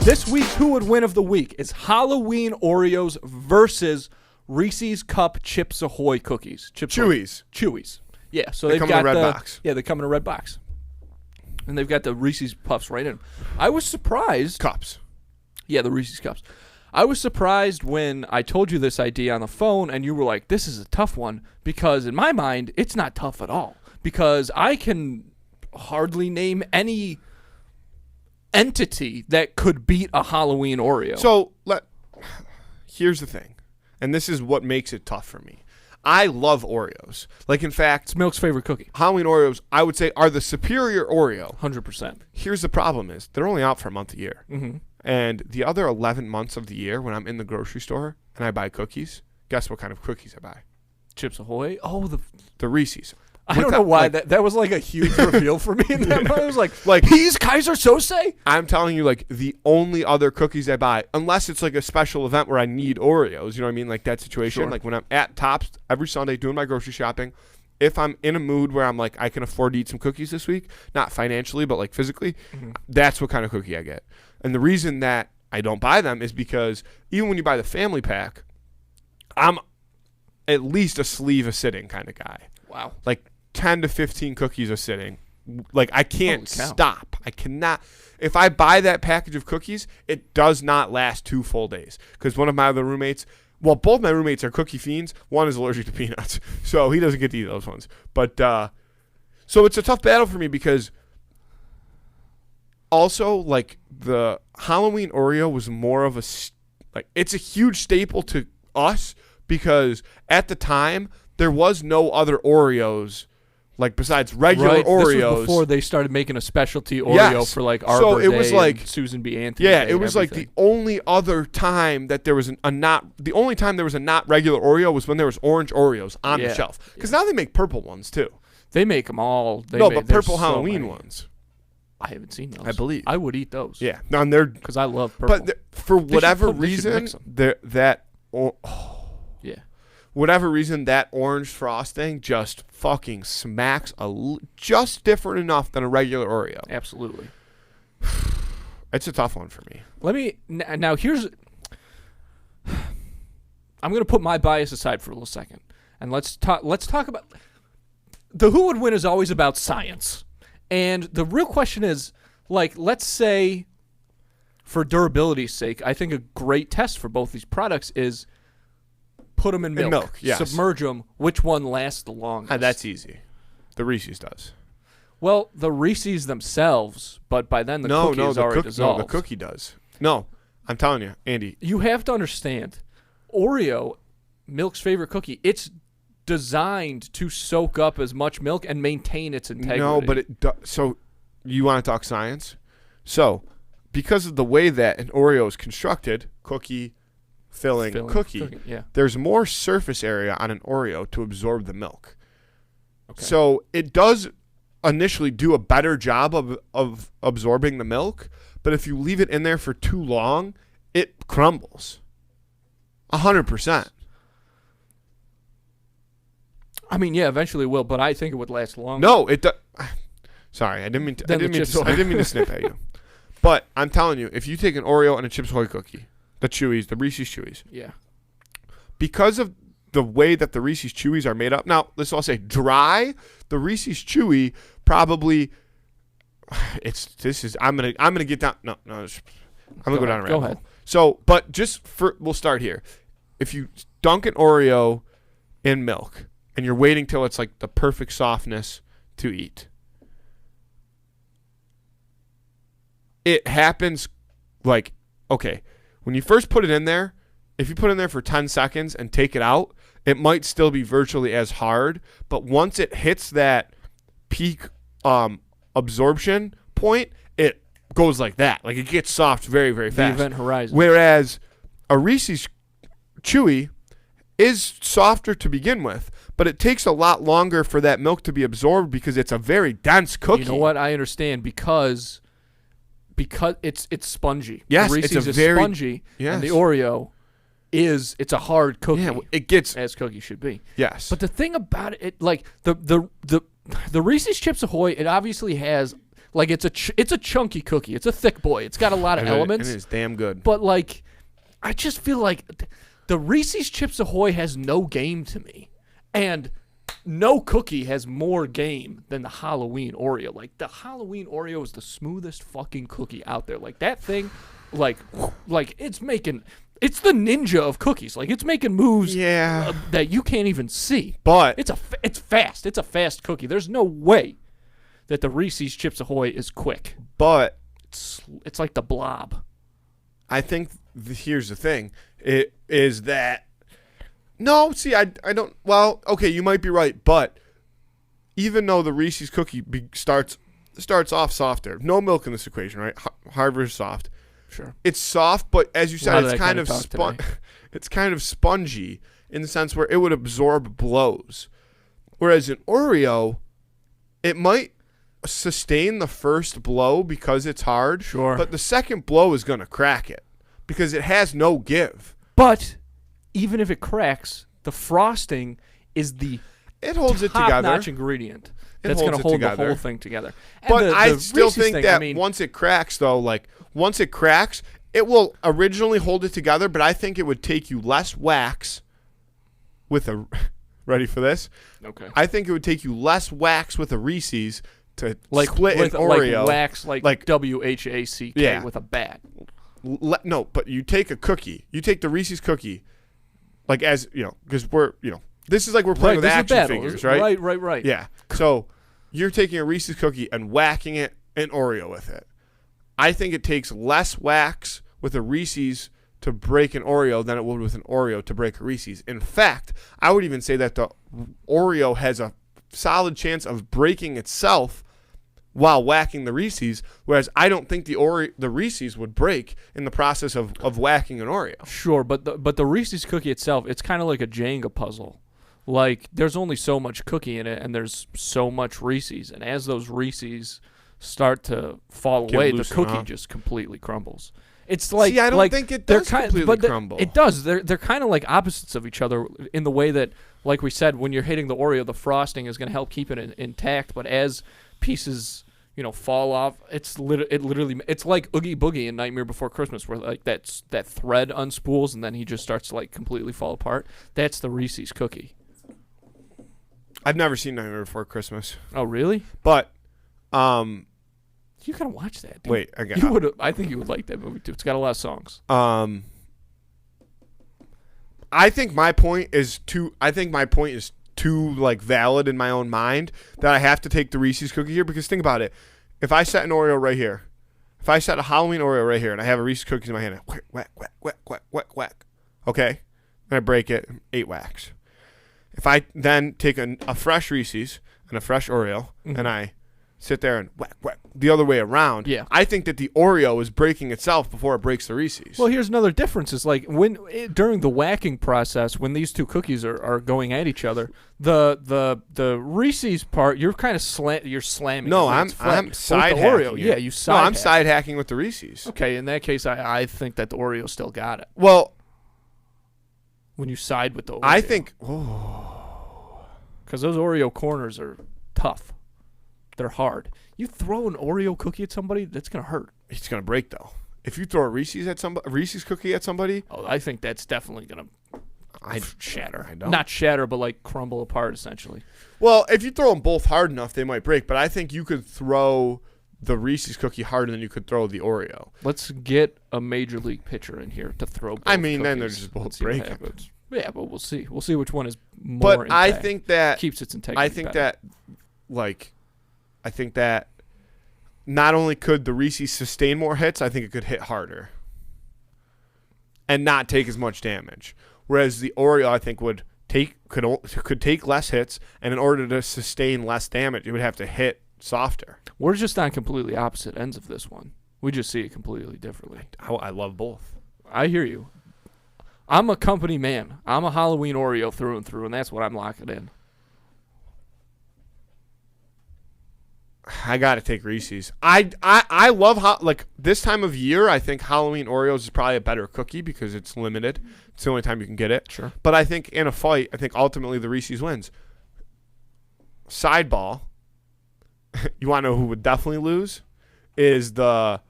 This week's Who Would Win of the Week is Halloween Oreos versus Reese's Cup Chips Ahoy cookies. Chewies. Chewies. Yeah, so They they've come in got a red the box. Yeah, they come in a red box. And they've got the Reese's Puffs right in them. I was surprised. Cups. Yeah, the Reese's Cups. I was surprised when I told you this idea on the phone and you were like, this is a tough one, because in my mind, it's not tough at all. Because I can hardly name any entity that could beat a Halloween Oreo. So here's the thing, and this is what makes it tough for me. I love Oreos. Like, in fact, it's Milk's favorite cookie. Halloween Oreos, I would say, are the superior Oreo. 100%. Here's the problem is they're only out for a month a year. Mm-hmm. And the other 11 months of the year when I'm in the grocery store and I buy cookies, guess what kind of cookies I buy? Chips Ahoy? Oh, the Reese's. I don't know why that was like a huge reveal for me. In that moment. I was like these Kaiser Sose? I'm telling you, like, the only other cookies I buy, unless it's like a special event where I need Oreos, you know what I mean? Like that situation. Sure. Like when I'm at Tops every Sunday doing my grocery shopping, if I'm in a mood where I'm like, I can afford to eat some cookies this week, not financially, but like physically, that's what kind of cookie I get. And the reason that I don't buy them is because even when you buy the family pack, I'm at least a sleeve a sitting kind of guy. Wow. Like 10 to 15 cookies a sitting. Like, I can't stop. I cannot. If I buy that package of cookies, it does not last 2 full days. Because one of my other roommates, well, both my roommates are cookie fiends. One is allergic to peanuts, so he doesn't get to eat those ones. But so it's a tough battle for me because also, like, the Halloween Oreo was more of it's a huge staple to us because at the time there was no other Oreos. Like, besides regular Oreos. This was before they started making a specialty Oreo for, like, Arbor Day was like, and Susan B. Anthony Yeah, Day it was like the only other time that there was the only time there was a not regular Oreo was when there was orange Oreos on the shelf. Because now they make purple ones, too. They make them all. But purple Halloween ones. I haven't seen those. I believe. I would eat those. Yeah. They're because I love purple. But for whatever reason, whatever reason, that orange frosting just fucking smacks just different enough than a regular Oreo. Absolutely. It's a tough one for me. Now here's. I'm going to put my bias aside for a little second, and let's talk about the Who Would Win is always about science, and the real question is, like, let's say, for durability's sake, I think a great test for both these products is. Put them in milk. Yes. Submerge them. Which one lasts the longest? That's easy. The Reese's does. Well, the Reese's themselves, but by then the cookie is already dissolved. No, the cookie does. No, I'm telling you, Andy. You have to understand, Oreo, Milk's favorite cookie, it's designed to soak up as much milk and maintain its integrity. No, but so you want to talk science? So, because of the way that an Oreo is constructed, cookie, filling cookie, there's more surface area on an Oreo to absorb the milk. Okay. So it does initially do a better job of absorbing the milk, but if you leave it in there for too long, it crumbles. 100%. I mean, yeah, eventually it will, but I think it would last longer. No, it does. Sorry, I didn't mean to snip at you. But I'm telling you, if you take an Oreo and a Chips Ahoy cookie, the Chewies, the Reese's Chewies. Yeah. Because of the way that the Reese's Chewies are made up. Now, let's all say dry. The Reese's Chewy probably I'm gonna get down. No, I'm gonna go down a rabbit hole. Go ahead. So, but we'll start here. If you dunk an Oreo in milk and you're waiting till it's like the perfect softness to eat, it happens like, okay, when you first put it in there, if you put it in there for 10 seconds and take it out, it might still be virtually as hard. But once it hits that peak absorption point, it goes like that. Like, it gets soft very, very fast. The event horizon. Whereas a Reese's Chewy is softer to begin with, but it takes a lot longer for that milk to be absorbed because it's a very dense cookie. You know what? I understand because it's spongy. Yes, the Reese's it's is spongy, and the Oreo it's a hard cookie. Yeah, it gets as cookie should be. Yes, but the thing about it, like the Reese's Chips Ahoy, it obviously has Like it's a chunky cookie. It's a thick boy. It's got a lot of elements. And it's damn good. But like, I just feel like the Reese's Chips Ahoy has no game to me, and no cookie has more game than the Halloween Oreo. Like the Halloween Oreo is the smoothest fucking cookie out there. Like that thing, like it's the ninja of cookies. Like it's making moves that you can't even see. But it's fast. It's a fast cookie. There's no way that the Reese's Chips Ahoy is quick. But it's like the Blob. I think here's the thing. It is that no, see, I don't. Well, okay, you might be right, but even though the Reese's cookie starts off softer, no milk in this equation, right? Hard versus soft. Sure. It's soft, but as you said, it's kind of it's kind of spongy in the sense where it would absorb blows. Whereas an Oreo, it might sustain the first blow because it's hard. Sure. But the second blow is going to crack it because it has no give. But even if it cracks, the frosting is the top-notch ingredient that's going to hold the whole thing together. And but I still think that once it cracks, though, once it cracks, it will originally hold it together, but I think it would take you less wax with a – ready for this? Okay. I think it would take you less wax with a Reese's to split an Like Oreo. wax, like WHACK with a bat. No, but you take a cookie. You take the Reese's cookie, like as, because we're, this is like we're playing with action figures, right? Right. Yeah. So you're taking a Reese's cookie and whacking it an Oreo with it. I think it takes less wax with a Reese's to break an Oreo than it would with an Oreo to break a Reese's. In fact, I would even say that the Oreo has a solid chance of breaking itself while whacking the Reese's, whereas I don't think the Reese's would break in the process of whacking an Oreo. Sure, but the Reese's cookie itself, it's kind of like a Jenga puzzle. Like, there's only so much cookie in it, and there's so much Reese's. And as those Reese's start to fall away, the cookie just completely crumbles. It's like, see, I don't think it does completely crumble. It does. They're kind of like opposites of each other in the way that, like we said, when you're hitting the Oreo, the frosting is going to help keep it intact. But as pieces, fall off, it's like Oogie Boogie in Nightmare Before Christmas, where like that thread unspools and then he just starts to like completely fall apart. That's the Reese's cookie. I've never seen Nightmare Before Christmas. Oh, really? But, you gotta watch that, dude. Wait, again. I think you would like that movie too. It's got a lot of songs. I think my point is too like valid in my own mind that I have to take the Reese's cookie here, because think about it. If I set an Oreo right here, if I set a Halloween Oreo right here and I have a Reese's cookie in my hand, whack, whack, whack, whack, whack, whack, whack. Okay? And I break it, 8 whacks. If I then take a fresh Reese's and a fresh Oreo and I sit there and whack, whack the other way around, I think that the Oreo is breaking itself before it breaks the Reese's. Well, here's another difference. Is like during the whacking process, when these two cookies are going at each other, the Reese's part, you're kind of you're slamming. No, I'm side hacking. Oreo, you side. No, I'm side hacking with the Reese's. Okay, in that case, I think that the Oreo still got it. Well, when you side with the Oreo, I think because those Oreo corners are tough. They're hard. You throw an Oreo cookie at somebody, that's gonna hurt. It's gonna break though. If you throw a Reese's cookie at somebody, I think that's definitely gonna shatter. I don't. Not shatter, but like crumble apart essentially. Well, if you throw them both hard enough, they might break. But I think you could throw the Reese's cookie harder than you could throw the Oreo. Let's get a major league pitcher in here to throw both then they're just both breaking. Yeah, but we'll see. We'll see which one is more intact. I think that keeps its integrity. I think that not only could the Reese's sustain more hits, I think it could hit harder and not take as much damage. Whereas the Oreo, I think, could take less hits, and in order to sustain less damage, it would have to hit softer. We're just on completely opposite ends of this one. We just see it completely differently. I love both. I hear you. I'm a company man. I'm a Halloween Oreo through and through, and that's what I'm locking in. I gotta take Reese's. I love this time of year. I think Halloween Oreos is probably a better cookie because it's limited. It's the only time you can get it. Sure. But I think in a fight, I think ultimately the Reese's wins. Sideball. You want to know who would definitely lose? is the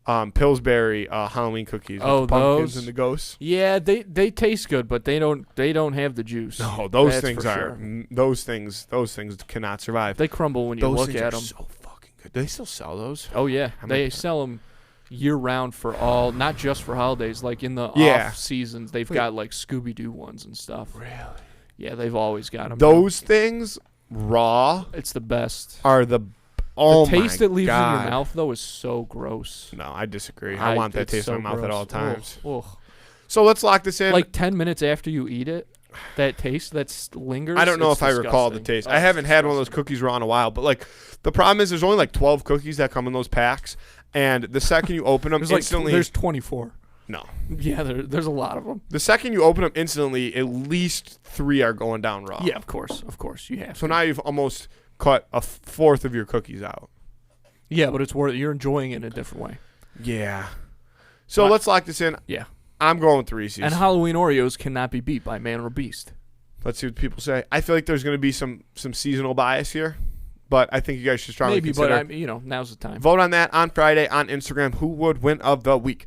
Pillsbury Halloween cookies. With the pumpkins and the ghosts. Yeah, they taste good, but they don't have the juice. No, those things are those things cannot survive. They crumble when you look at them. Those things are so fucking good. Do they still sell those? Oh yeah, they sell them year round for all, not just for holidays. Like in the off seasons, they've got like Scooby-Doo ones and stuff. Really? Yeah, they've always got them. Those things raw. It's the best. Are the Oh the taste my it leaves God. in your mouth, though, is so gross. No, I disagree. I want that taste in my mouth at all times. Ugh. So let's lock this in. Like 10 minutes after you eat it, that taste that lingers. I don't know if disgusting. I recall the taste. I haven't had one of those cookies raw in a while. But like, the problem is there's only like 12 cookies that come in those packs, and the second you open them, instantly there's 24. No. Yeah, there's a lot of them. The second you open them, instantly, at least 3 are going down raw. Yeah, of course, you have. So now you've almost cut a fourth of your cookies out. Yeah, but it's worth it. You're enjoying it in a different way. Yeah. So let's lock this in. Yeah. I'm going with Reese's. And Halloween Oreos cannot be beat by Man or Beast. Let's see what people say. I feel like there's going to be some seasonal bias here, but I think you guys should strongly consider. Maybe, but now's the time. Vote on that on Friday on Instagram. Who would win of the week?